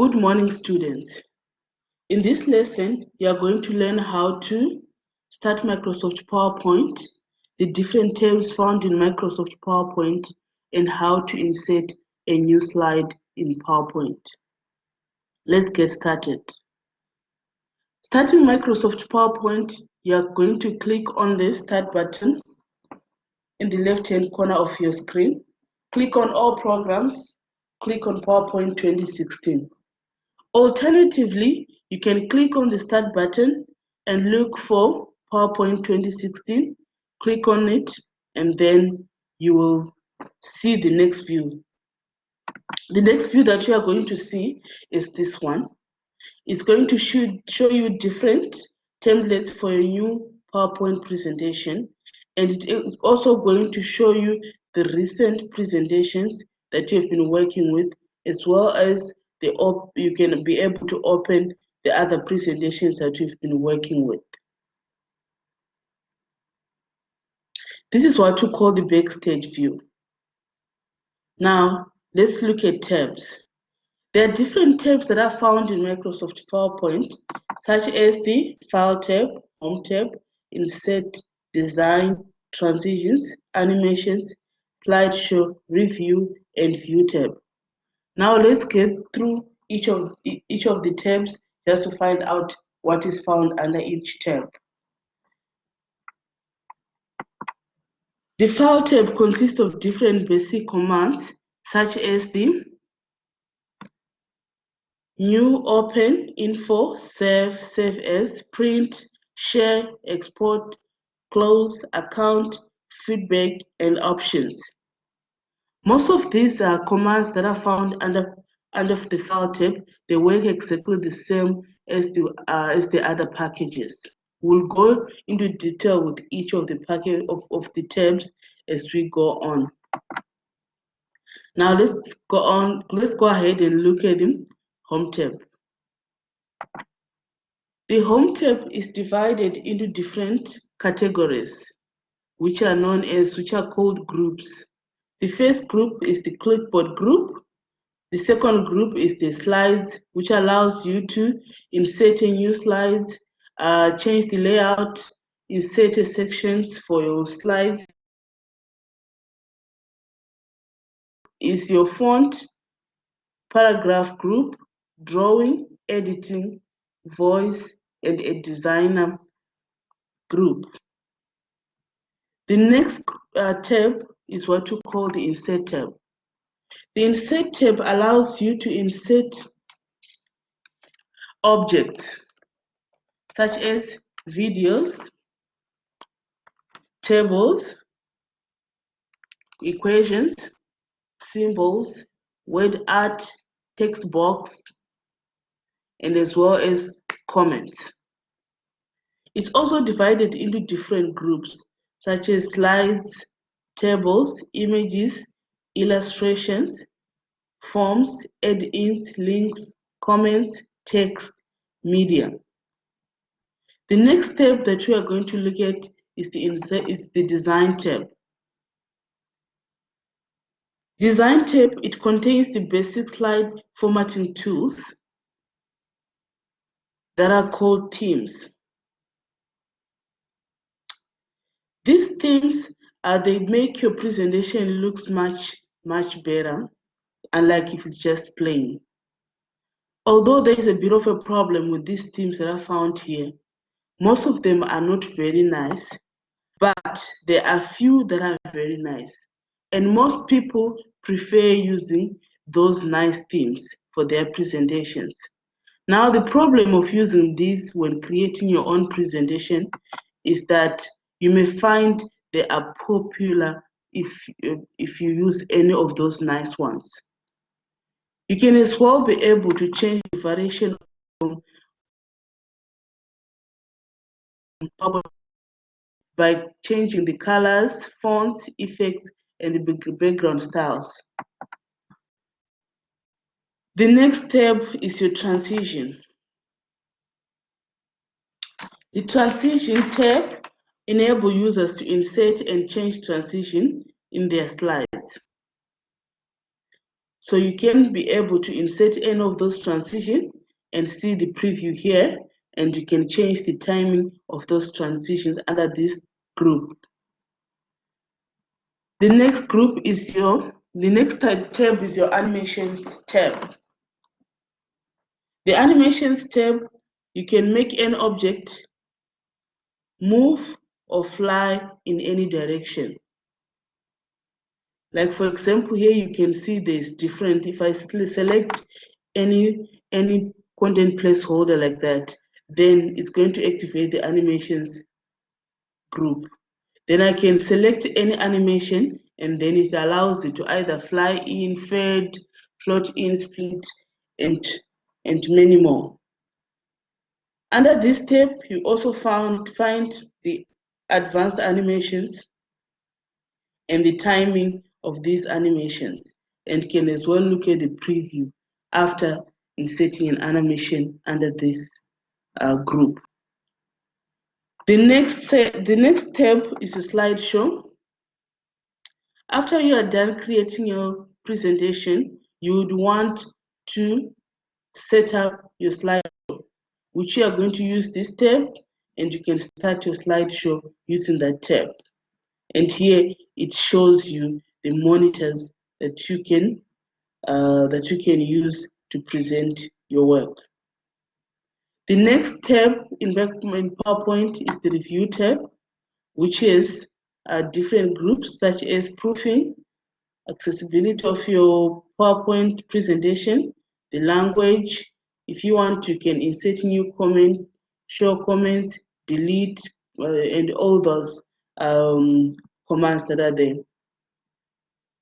Good morning, students. In this lesson, you are going to learn how to start Microsoft PowerPoint, the different tabs found in Microsoft PowerPoint, and how to insert a new slide in PowerPoint. Let's get started. Starting Microsoft PowerPoint, you are going to click on the Start button in the left-hand corner of your screen. Click on All Programs, click on PowerPoint 2016. Alternatively, you can click on the Start button and look for PowerPoint 2016, click on it, and then you will see the next view. The next view that you are going to see is this one. It's going to show you different templates for your new PowerPoint presentation, and it is also going to show you the recent presentations that you have been working with, as well as you can be able to open the other presentations that you've been working with. This is what you call the backstage view. Now, let's look at tabs. There are different tabs that are found in Microsoft PowerPoint, such as the File tab, Home tab, Insert, Design, Transitions, Animations, Slideshow, Review, and View tab. Now let's get through each of the tabs just to find out what is found under each tab. The File tab consists of different basic commands, such as the New, Open, Info, Save, Save As, Print, Share, Export, Close, Account, Feedback, and Options. Most of these are commands that are found under the File tab. They work exactly the same as the other packages. We'll go into detail with each of the tabs as we go on. Now let's go ahead and look at the Home tab. The Home tab is divided into different categories, which are called groups. The first group is the clipboard group. The second group is the slides, which allows you to insert a new slides, change the layout, insert sections for your slides. Is your font, paragraph group, drawing, editing, voice, and a designer group. The next tab is what you call the Insert tab. The Insert tab allows you to insert objects such as videos, tables, equations, symbols, word art, text box, and as well as comments. It's also divided into different groups such as slides, tables, images, illustrations, forms, add-ins, links, comments, text, media. The next tab that we are going to look at is the Design tab. Design tab, it contains the basic slide formatting tools that are called themes. These themes they make your presentation looks much better, unlike if it's just plain. Although there is a bit of a problem with these themes that are found here, most of them are not very nice, but there are few that are very nice. And most people prefer using those nice themes for their presentations. Now, the problem of using these when creating your own presentation is that you may find they are popular if you use any of those nice ones. You can as well be able to change the variation by changing the colors, fonts, effects, and the background styles. The next tab is your Transition. The Transition tab enables users to insert and change transition in their slides. So you can be able to insert any of those transitions and see the preview here, and you can change the timing of those transitions under this group. The next tab is your animations tab. The animations tab, you can make an object move or fly in any direction. Like for example, here you can see there's different. If I select any content placeholder like that, then it's going to activate the animations group. Then I can select any animation, and then it allows it to either fly in, fade, float in, split, and many more. Under this tab, you also find the advanced animations and the timing of these animations, and can as well look at the preview after inserting an animation under this group. The next tab is a slideshow. After you are done creating your presentation, you would want to set up your slideshow, which you are going to use this tab, and you can start your slideshow using that tab. And here it shows you the monitors that you can use to present your work. The next tab in PowerPoint is the Review tab, which is different groups such as proofing, accessibility of your PowerPoint presentation, the language. If you want, you can insert new comment, show comments, delete, and all those commands that are there.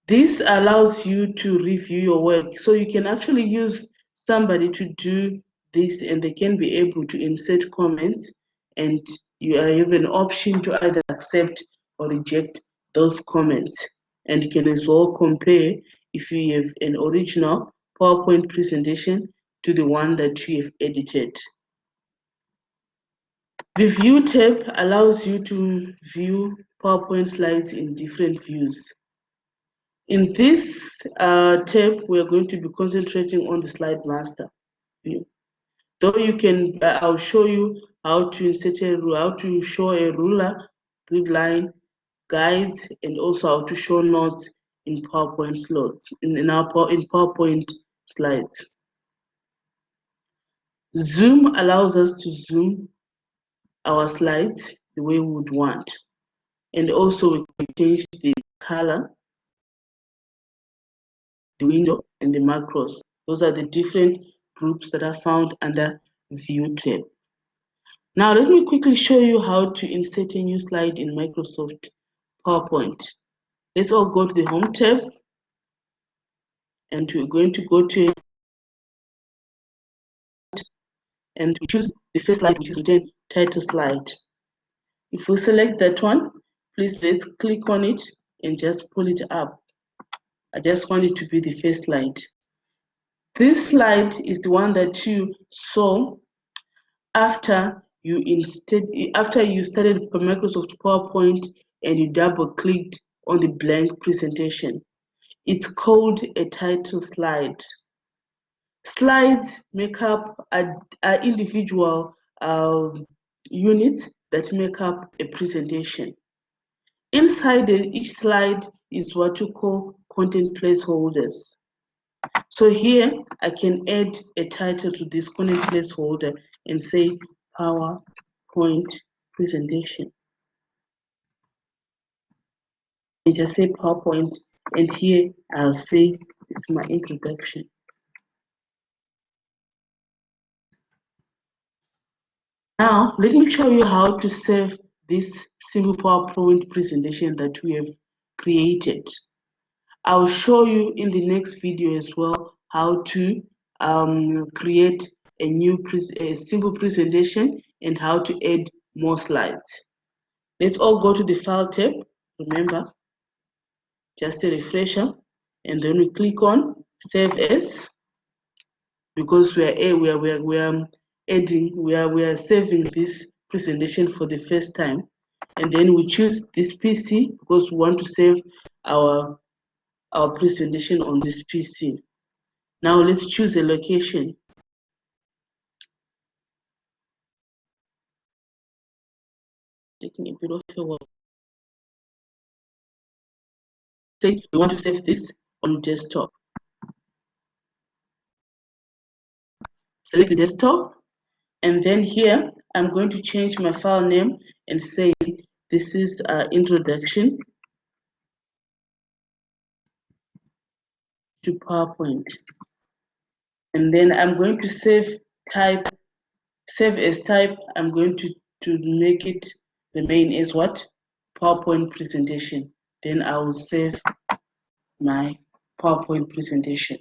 This allows you to review your work. So you can actually use somebody to do this, and they can be able to insert comments, and you have an option to either accept or reject those comments. And you can as well compare if you have an original PowerPoint presentation to the one that you have edited. The View tab allows you to view PowerPoint slides in different views. In this tab, we are going to be concentrating on the slide master view. Though you can, I'll show you how to insert how to show a ruler, grid line, guides, and also how to show notes in PowerPoint slots in PowerPoint slides. Zoom allows us to zoom our slides the way we would want, and also we can change the color, the window, and the macros. Those are the different groups that are found under View tab. Now let me quickly show you how to insert a new slide in Microsoft PowerPoint. Let's all go to the Home tab, and we're going to go to and we choose the first slide, which is written title slide. If we select that one, please let's click on it and just pull it up. I just want it to be the first slide. This slide is the one that you saw after you started Microsoft PowerPoint and you double clicked on the blank presentation. It's called a title slide. Slides make up individual units that make up a presentation. Inside each slide is what you call content placeholders. So here I can add a title to this content placeholder and say PowerPoint presentation. I just say PowerPoint, and here I'll say it's my introduction. Now, let me show you how to save this simple PowerPoint presentation that we have created. I'll show you in the next video as well how to create a simple presentation and how to add more slides. Let's all go to the File tab. Remember, just a refresher, and then we click on Save As, because we are saving this presentation for the first time, and then we choose this PC because we want to save our presentation on this PC. Now let's choose a location. Taking a bit of a while. Say we want to save this on desktop. Select the desktop, and then here I'm going to change my file name and say this is introduction to PowerPoint. And then I'm going to save as type. I'm going to make it the main as what? PowerPoint presentation. Then I will save my PowerPoint presentation.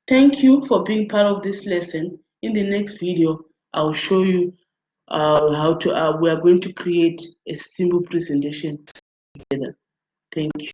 Thank you for being part of this lesson. In the next video, I'll show you how to, we are going to create a simple presentation together. Thank you.